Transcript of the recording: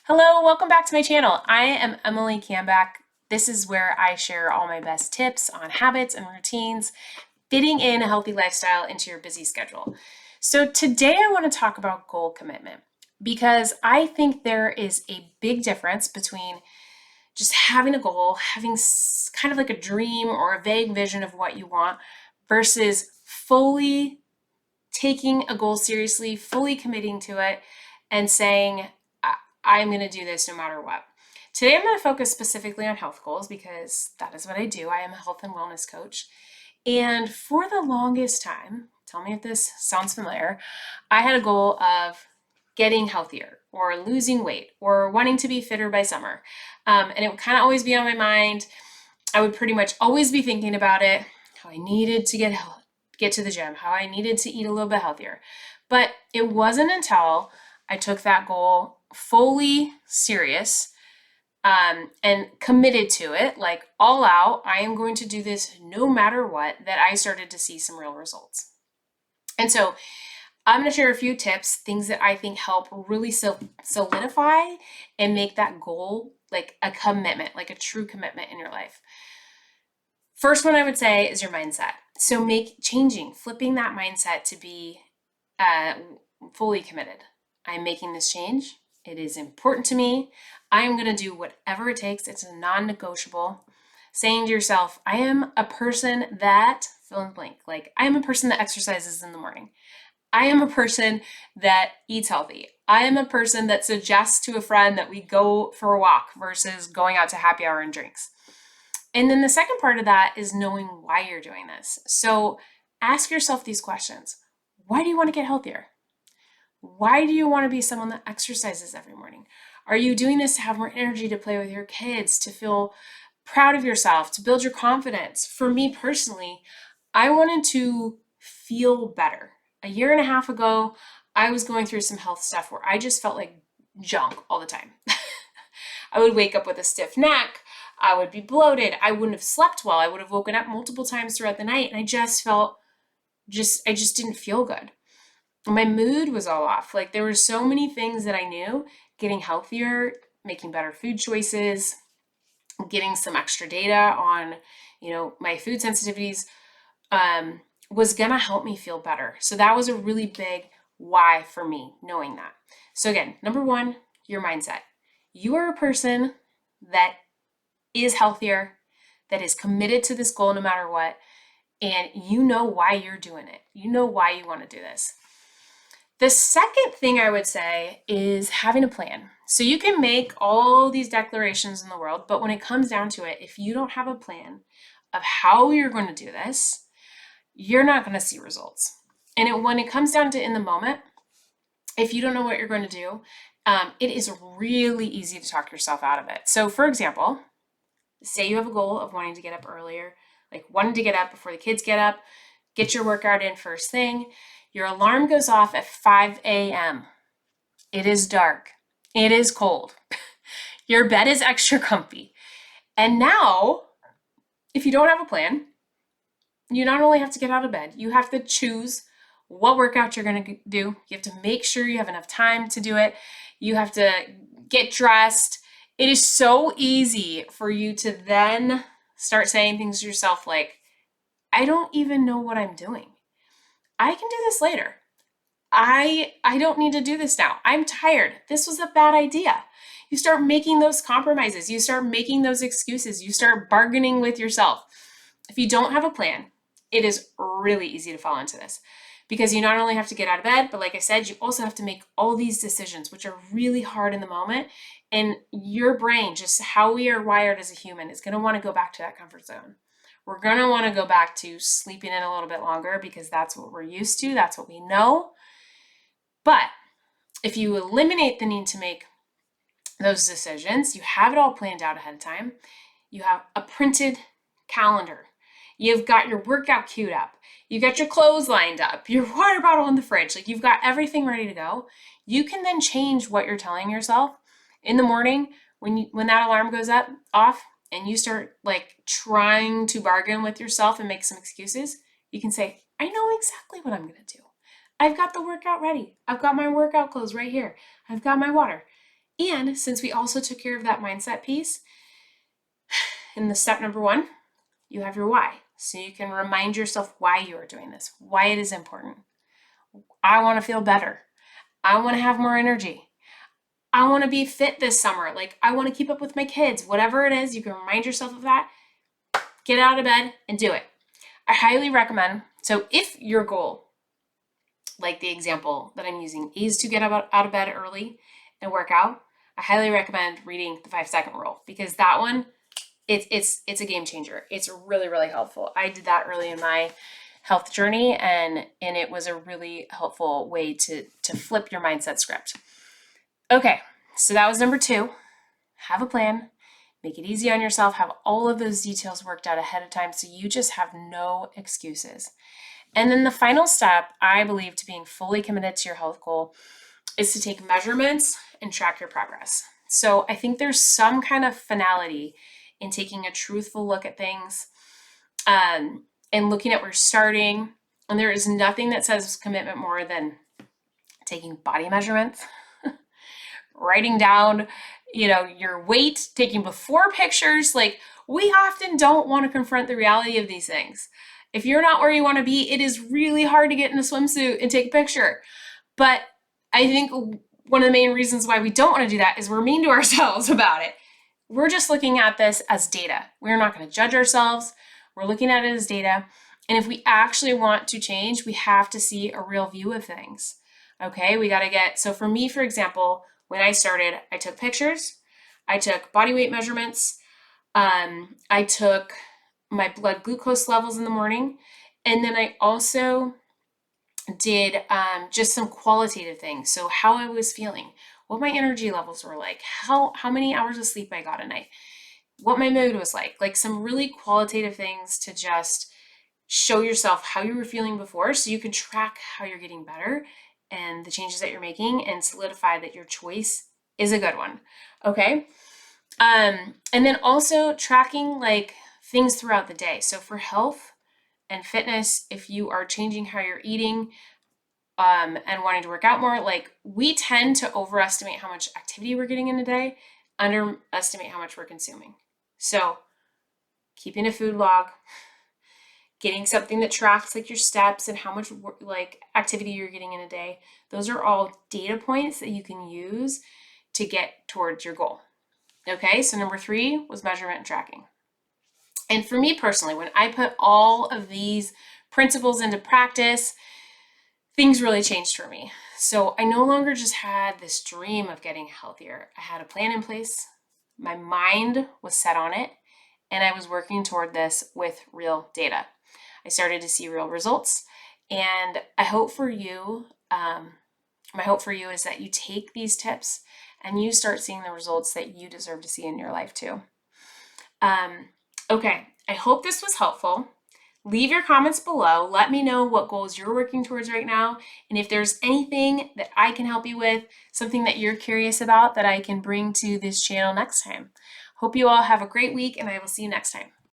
Hello, welcome back to my channel. I am Emily Camback. This is where I share all my best tips on habits and routines, fitting in a healthy lifestyle into your busy schedule. So today I want to talk about goal commitment because I think there is a big difference between just having a goal, having kind of like a dream or a vague vision of what you want versus fully taking a goal seriously, fully committing to it, and saying, I'm going to do this no matter what. Today, I'm going to focus specifically on health goals because that is what I do. I am a health and wellness coach. And for the longest time, tell me if this sounds familiar, I had a goal of getting healthier or losing weight or wanting to be fitter by summer. And it would kind of always be on my mind. I would pretty much always be thinking about it, how I needed to get to the gym, how I needed to eat a little bit healthier. But it wasn't until I took that goal fully serious and committed to it, like all out, I am going to do this no matter what, that I started to see some real results. And so I'm going to share a few tips, things that I think help really solidify and make that goal like a commitment, like a true commitment in your life. First one I would say is your mindset. So flipping that mindset to be fully committed. I'm making this change. It is important to me. I am going to do whatever it takes. It's a non-negotiable. Saying to yourself, I am a person that, fill in the blank, like I am a person that exercises in the morning. I am a person that eats healthy. I am a person that suggests to a friend that we go for a walk versus going out to happy hour and drinks. And then the second part of that is knowing why you're doing this. So ask yourself these questions. Why do you want to get healthier? Why do you want to be someone that exercises every morning? Are you doing this to have more energy to play with your kids, to feel proud of yourself, to build your confidence? For me personally, I wanted to feel better. A year and a half ago, I was going through some health stuff where I just felt like junk all the time. I would wake up with a stiff neck. I would be bloated. I wouldn't have slept well. I would have woken up multiple times throughout the night. And I just didn't feel good. My mood was all off. Like there were so many things that I knew, getting healthier, making better food choices, getting some extra data on, my food sensitivities, was gonna help me feel better. So that was a really big why for me, knowing that. So again, number one, your mindset. You are a person that is healthier, that is committed to this goal no matter what, and you know why you're doing it. You know why you want to do this. The second thing I would say is having a plan. So you can make all these declarations in the world, but when it comes down to it, if you don't have a plan of how you're going to do this, you're not going to see results. And when it comes down to in the moment, if you don't know what you're going to do, it is really easy to talk yourself out of it. So for example, say you have a goal of wanting to get up earlier, like wanting to get up before the kids get up, get your workout in first thing. Your alarm goes off at 5 a.m. It is dark. It is cold. Your bed is extra comfy. And now, if you don't have a plan, you not only have to get out of bed, you have to choose what workout you're going to do. You have to make sure you have enough time to do it. You have to get dressed. It is so easy for you to then start saying things to yourself like, I don't even know what I'm doing. I can do this later. I don't need to do this now. I'm tired. This was a bad idea. You start making those compromises. You start making those excuses. You start bargaining with yourself. If you don't have a plan, it is really easy to fall into this because you not only have to get out of bed, but like I said, you also have to make all these decisions, which are really hard in the moment. And your brain, just how we are wired as a human, is going to want to go back to that comfort zone. We're going to want to go back to sleeping in a little bit longer because that's what we're used to. That's what we know. But if you eliminate the need to make those decisions, you have it all planned out ahead of time. You have a printed calendar. You've got your workout queued up. You got your clothes lined up, your water bottle in the fridge. Like you've got everything ready to go. You can then change what you're telling yourself in the morning when that alarm goes off and you start like trying to bargain with yourself and make some excuses. You can say, I know exactly what I'm going to do. I've got the workout ready. I've got my workout clothes right here. I've got my water. And since we also took care of that mindset piece, in the step number 1, you have your why. So you can remind yourself why you are doing this, why it is important. I want to feel better. I want to have more energy. I want to be fit this summer. Like, I want to keep up with my kids. Whatever it is, you can remind yourself of that. Get out of bed and do it. I highly recommend. So if your goal, like the example that I'm using, is to get out of bed early and work out, I highly recommend reading the 5-second rule, because that one, it's a game changer. It's really, really helpful. I did that early in my health journey, and it was a really helpful way to flip your mindset script. Okay, so that was number 2. Have a plan. Make it easy on yourself. Have all of those details worked out ahead of time so you just have no excuses. And then the final step, I believe, to being fully committed to your health goal is to take measurements and track your progress. So I think there's some kind of finality in taking a truthful look at things, and looking at where you're starting. And there is nothing that says commitment more than taking body measurements, writing down, your weight, taking before pictures. Like, we often don't want to confront the reality of these things. If you're not where you want to be, it is really hard to get in a swimsuit and take a picture. But I think one of the main reasons why we don't want to do that is we're mean to ourselves about it. We're just looking at this as data. We're not going to judge ourselves. We're looking at it as data. And if we actually want to change, we have to see a real view of things. Okay, so for me, for example, when I started, I took pictures, I took body weight measurements, I took my blood glucose levels in the morning, and then I also did just some qualitative things. So how I was feeling, what my energy levels were like, how many hours of sleep I got a night, what my mood was like some really qualitative things to just show yourself how you were feeling before, so you can track how you're getting better and the changes that you're making, and solidify that your choice is a good one. Okay. And then also tracking like things throughout the day. So for health and fitness, if you are changing how you're eating, and wanting to work out more, like, we tend to overestimate how much activity we're getting in a day, underestimate how much we're consuming. So keeping a food log, getting something that tracks like your steps and how much like activity you're getting in a day, those are all data points that you can use to get towards your goal. Okay, so number 3 was measurement and tracking. And for me personally, when I put all of these principles into practice, things really changed for me. So I no longer just had this dream of getting healthier. I had a plan in place. My mind was set on it, and I was working toward this with real data. I started to see real results, and my hope for you is that you take these tips and you start seeing the results that you deserve to see in your life too. Okay, I hope this was helpful. Leave your comments below. Let me know what goals you're working towards right now. And if there's anything that I can help you with, something that you're curious about that I can bring to this channel next time. Hope you all have a great week, and I will see you next time.